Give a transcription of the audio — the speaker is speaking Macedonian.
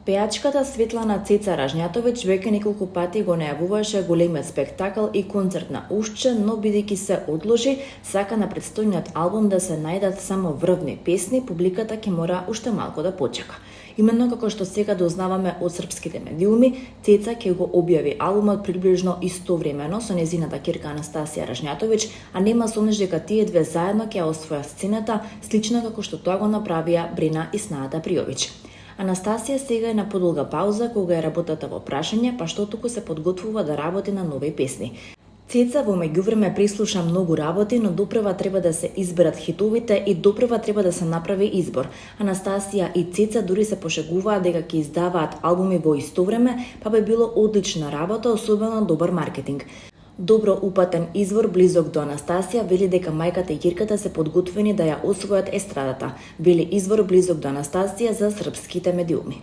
Пејачката Светлана Цеца Ражњатовиќ веќе неколку пати го најавуваше големиот спектакл и концерт на Ушче, но бидејќи се одложи, сака на претстојниот албум да се најдат само врвни песни, публиката ќе мора уште малку да почека. Именно како што сега дознаваме од српските медиуми, Цеца ќе го објави албумот приближно истовремено со нејзината ќерка Анастасија Ражњатовиќ, а нема сомнеш дека тие две заедно ќе ја освојат сцената, слично како што тоа го направија Брина и Снаата Пријовиќ. Анастасија сега е на подолга пауза кога е работата во прашање, па што туку се подготвува да работи на нови песни. Цеца во меѓувреме прислуша многу работи, но допрва треба да се изберат хитовите и допрва треба да се направи избор. Анастасија и Цеца дури се пошегуваат дека ќе издаваат албуми во исто време, па би било одлична работа, особено добар маркетинг. Добро упатен извор близок до Анастасија вели дека мајката и ќерката се подготвени да ја освојат естрадата. Вели извор близок до Анастасија за српските медиуми.